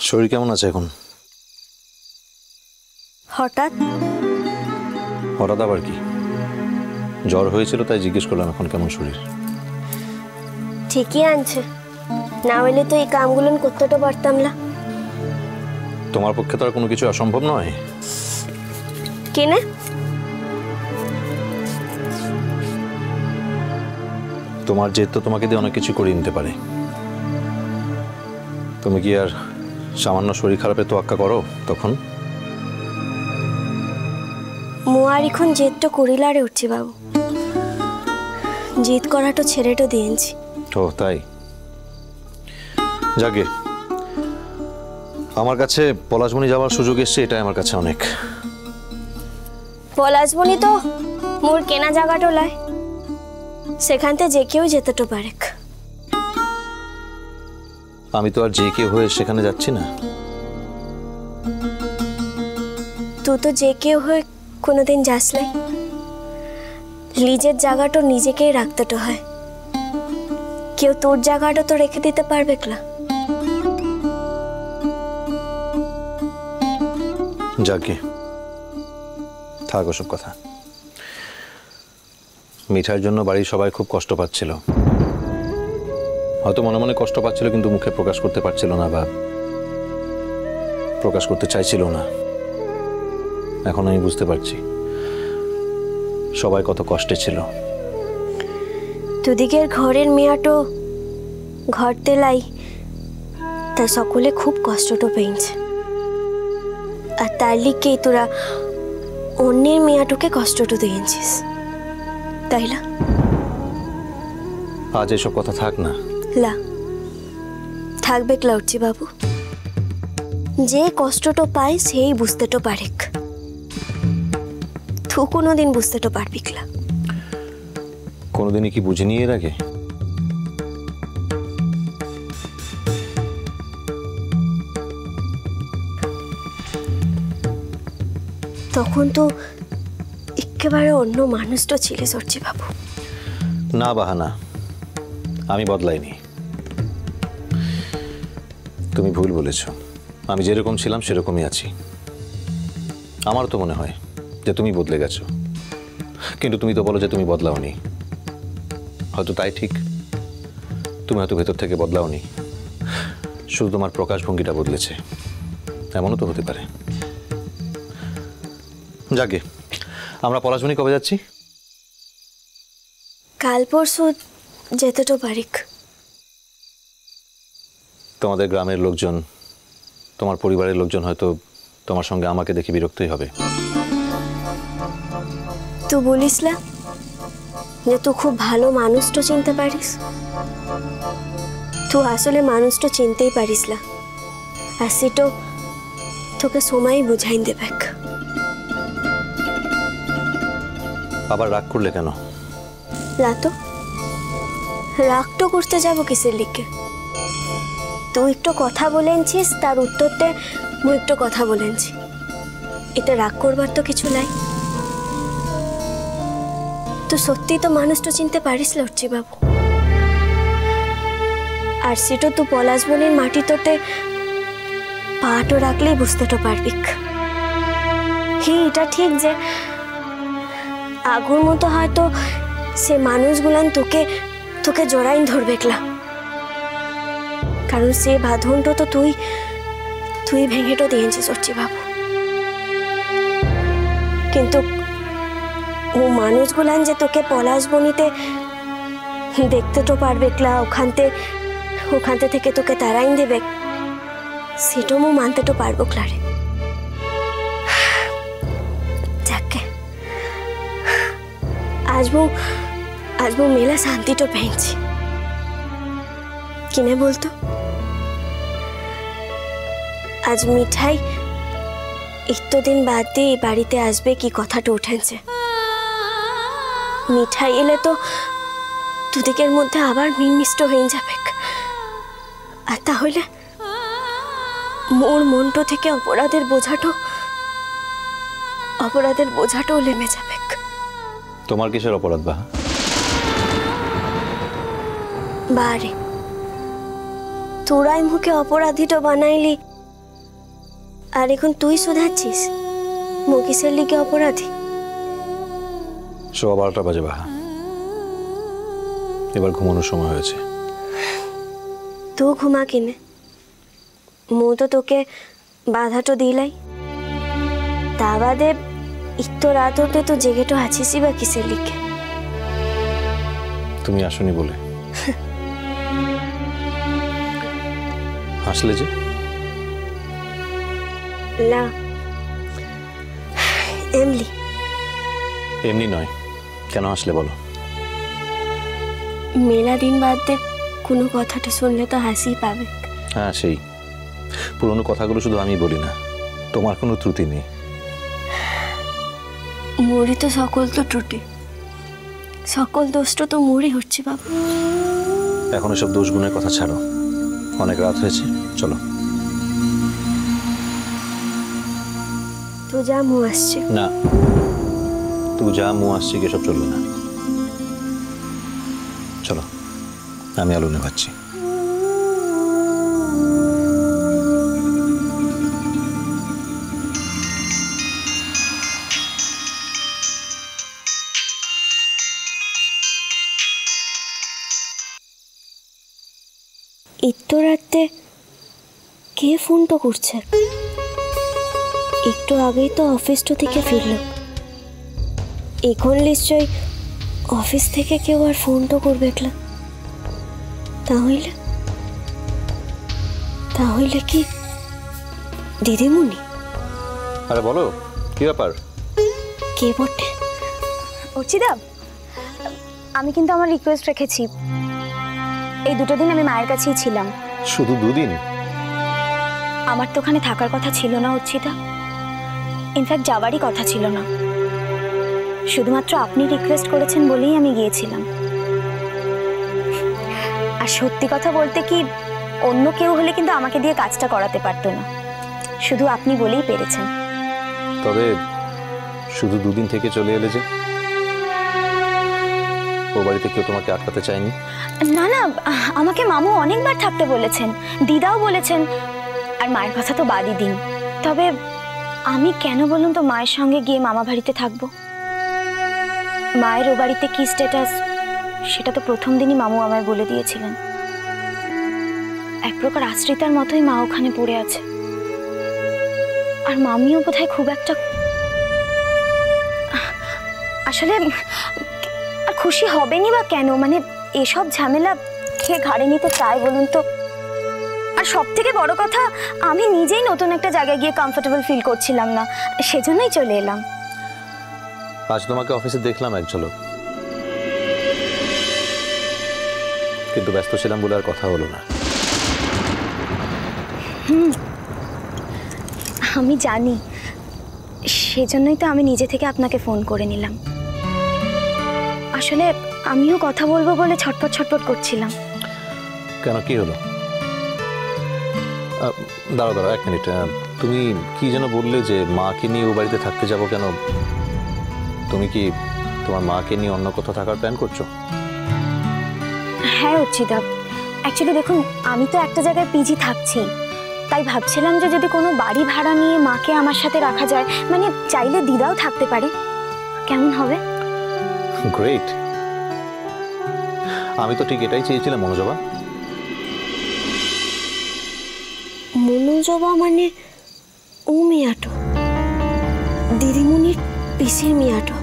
শরীর কেমন আছে এখন? হঠাৎ হঠাৎ আবার কি? জ্বর হয়েছিল তাই জিজ্ঞেস করলাম এখন কেমন শরীর। ঠিকই আনছে, না হলে তো এই কামগুলো করতে পারতাম না। তোমার পক্ষে তো আর কোনো কিছু অসম্ভব নয়। কেনে তোমার জেদ তো তোমাকে দিয়ে অনেক কিছু করিয়ে নিতে পারে। তুমি কি আর সামান্য শরীর খারাপে তোয়াক্কা করো তখন? মুয়ার এখন জেদটা করিলারে উঠছি বাবু, জিদ করাটা ছেড়েটা দিয়েছি। ও তাই? যাকে আমার কাছে পলাশমণি যাওয়ার সুযোগ এসছে, এটাই আমার কাছে অনেক। পলাশমণি তো মোর কেনা জায়গাটা লাই, সেখানতে যে কেউ যেতে তো পারে। আমি তো আর যে কেউ হয়ে সেখানে যাচ্ছি না। তুই তো যে কেউ হয়ে কোনোদিন যাস নাই। নিজের জায়গাটা নিজেকেই রাখতে তো হয়, কেউ তোর জায়গাটা তো রেখে দিতে পারবে না। যাকে থাক ওসব কথা। মিঠার জন্য বাড়ির সবাই খুব কষ্ট পাচ্ছিল, হয়তো মনে মনে কষ্ট পাচ্ছিল কিন্তু মুখে প্রকাশ করতে পারছিল না বা প্রকাশ করতে চাইছিল না। এখন আমি বুঝতে পারছি সবাই কত কষ্টে ছিল। দুদিকের ঘরের মেয়াটো ঘর তেলাই তা সকলে খুব কষ্টটা পেয়েছে, আর তার লিগেই তোরা অন্যের মেয়াটোকে কষ্টটা দিয়েছিস, তাই না? আজ এসব কথা থাক না। লা থাকবে ক্লাউডজি বাবু, যে কষ্টটা পায় সেই বুঝতে তো পারে, তুই কোনোদিন বুঝতে তো পারবি না। কোনোদিনই কি বুঝিনি এর আগে? তখন তো একেবারে অন্য মানুষটা ছিলে সরজি বাবু। না বাহানা, আমি বদলাইনি। তুমি ভুল বলেছ, আমি যেরকম ছিলাম সেরকমই আছি। আমার তো মনে হয় যে তুমি বদলে গেছো, কিন্তু তুমি তো বলো যে তুমি বদলাওনি। হয়তো তাই ঠিক, তুমি হয়তো ভেতর থেকে বদলাওনি, শুধু তোমার প্রকাশভঙ্গিটা বদলেছে, এমনও তো হতে পারে। যাকে আমরা পলাশমণি কবে যাচ্ছি? কাল পরশু যেতে তো পারিক। তোমাদের গ্রামের লোকজন, তোমার পরিবারের লোকজন হয়তো তোমার সঙ্গে আমাকে দেখে বিরক্তই হবে। তুই বলিস না যে তুই খুব ভালো মানুষটা চিনতে পারিস? তুই আসলে মানুষটা চিনতেই পারিস না, আর সেটা তোকে সময় বুঝাই দেবে। আবার রাগ করলে কেন? রাগ তো করতে যাবো কিসের লিগে? তুই একটু কথা বলেছিস, তার উত্তরতে মুই একটু কথা বলেছি, এতে রাগ করবার তো কিছু নাই। তুই সত্যি তো মানুষটা চিনতে পারিস লড়ছি বাবু, আর সেটা তুই পলাশমণির মাটি তোতে পাটো রাখলেই বুঝতে তো পারবি। হি এটা ঠিক যে আগুর মতো হয়তো সে মানুষগুলান তোকে তোকে জড়াইন ধরবে না, কারণ সে বাঁধনটা তো তুই ভেঙেটো দিয়েছিস সরছি বাবু। কিন্তু ও মানুষগুলান যে তোকে পলাশবনিতে দেখতে তো পারবে না, ওখানতে থেকে তোকে তারাইন দেবে, সেটাও মু মানতে তো পারবো ক্লারে। যাকে আজ মু মেলা শান্তি তো পেয়েছি। কিনে বলতো আজ মিঠাই এতদিন বাদ দিয়ে বাড়িতে আসবে কি কথাটা উঠেছে। মিঠাই এলে তো দুদিকের মধ্যে আবার মিষ্ট হয়ে যাবে, আর তাহলে মোর মনটো থেকে অপরাধের বোঝাটাও নেমে যাবে। তোমার কিসের অপরাধ বারে তোরাই মুখে অপরাধীটা বানাইলি আর এখন তুই শুধাচ্ছিস মুকেশের লিগে অপরাধী? 12:15 বাজে বাহা, এবার ঘুমানোর সময় হয়েছে। তু ঘুমা কিনে, মু তো তোকে বাধাটো দিলাই। তা বাদে ইতো রাত হতে তো জেগেটো আছিসই বা কিসের লিগে? তুমি আসনি বলে। হাসলে যে? লা এমলি। এমনি নয়, কেন হাসলে বলো? মেলা দিন বাদে কোনো কথাটা শুনলে তো হাসি পাবে। হ্যাঁ, সেই পুরনো কথাগুলো শুধু আমি বলি না, তোমার কোনো ত্রুটি নেই। মোরই তো সকল তো ত্রুটি, সকল দোষটা তো মোরই হচ্ছে বাবা। এখন এসব দোষ গুণের কথা ছাড়ো, অনেক রাত হয়েছে, চলো। তো যা মু আসছে না, তুই যা মু আসছে কি এসব চলবে না, চলো আমি আলো নেভাচ্ছি। ইতো রাতে কে ফোনটা করছে? একটু আগেই তো অফিসটা থেকে ফিরল, এখন নিশ্চয়ই অফিস থেকে কেউ আর ফোনটা করবে একলা। তাহলে তাহলে কি দিদিমণি? আরে বলো, কি ব্যাপার? কে বটে? অর্চিদা, আমি কিন্তু আমার রিকোয়েস্ট রেখেছি। এই 2 দিন আমি মায়ের কাছেই ছিলাম। শুধু 2 দিন? আমার তো ওখানে থাকার কথা ছিল না অর্চিদা, ইনফ্যাক্ট যাওয়ারই কথা ছিল না। শুধুমাত্র আপনি রিকোয়েস্ট করেছেন বলেই আমি গিয়েছিলাম। আর সত্যি কথা বলতে কি, অন্য কেউ হলে কিন্তু আমাকে দিয়ে কাজটা করাতে পারতো না, শুধু আপনি বলেই পেরেছেন। তবে শুধু 2 দিন থেকে চলে এলে যে? ও বাড়িতে কেউ তোমাকে আটকাতে চায়নি? না না, আমাকে মামু অনেকবার থাকতে বলেছেন, দিদাও বলেছেন, আর মায়ের কথা তো বাদই দিন। তবে আমি কেন বলুন তো মায়ের সঙ্গে গিয়ে মামা বাড়িতে থাকবো? মায়ের ও বাড়িতে কি স্ট্যাটাস সেটা তো প্রথম দিনই মামু আমায় বলে দিয়েছিলেন। এক প্রকার আশ্রিতার মতোই মা ওখানে পড়ে আছে, আর মামিও বোধহয় খুব একটা আসলে আর খুশি হবেনি বা কেন? মানে এসব ঝামেলা কে ঘাড়ে নিতে চায় বলুন তো? আর সব থেকে বড় কথা, আমি নিজেই নতুন একটা জায়গায় গিয়ে কমফোর্টেবল ফিল করছিলাম না, সেজন্যই চলে এলাম। আজ তোমাকে অফিসে দেখলাম এক ঝলক, কিন্তু ব্যস্ত ছিলাম বলে আর কথা হলো না। আমি জানি, সেজন্যই তো আমি নিজে থেকে আপনাকে ফোন করে নিলাম। আসলে আমিও কথা বলবো বলে ছটফট ছটফট করছিলাম। কেন, কি হলো? দাঁড়াও দাঁড়াও 1 মিনিট। তুমি কি যেন বললে যে মাকে নিয়ে ও বাড়িতে থাকতে যাবো কেন? তুমি কি তোমার মাকে নিয়ে অন্য কোথাও থাকার প্ল্যান করছো? হ্যাঁ অর্চিদা, অ্যাকচুয়ালি দেখুন, আমি তো একটা জায়গায় পিজি থাকছি, তাই ভাবছিলাম যে যদি কোনো বাড়ি ভাড়া নিয়ে মাকে আমার সাথে রাখা যায়, মানে চাইলে দিদাও থাকতে পারে, কেমন হবে? গ্রেট, আমি তো ঠিক এটাই চেয়েছিলাম মনোজবা। মনোজবা মানে ও মেয়াটো, দিদিমণির পিসির মেয়াটো।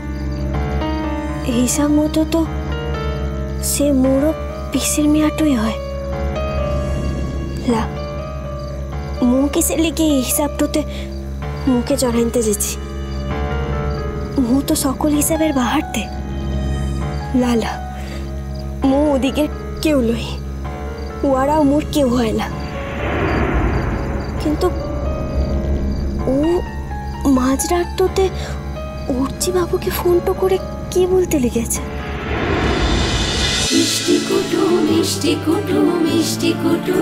হিসাব মতো তো সে মোরও পিসির মেয়াটোই হয়। লা মু কিসের লিগে এই হিসাবটাতে মুখে জড়াইতে যেছি? মু তো সকল হিসাবের বাহারতে। লালা মু ওদিকে কেউ লই, ওয়ারাও মোর কেউ হয় না। কিন্তু ও মাঝরাতটাতে অর্চি বাবুকে ফোনটা করে কি বলতে লেগেছে? মিষ্টি কুটু মিষ্টি কুটু মিষ্টি কুটু।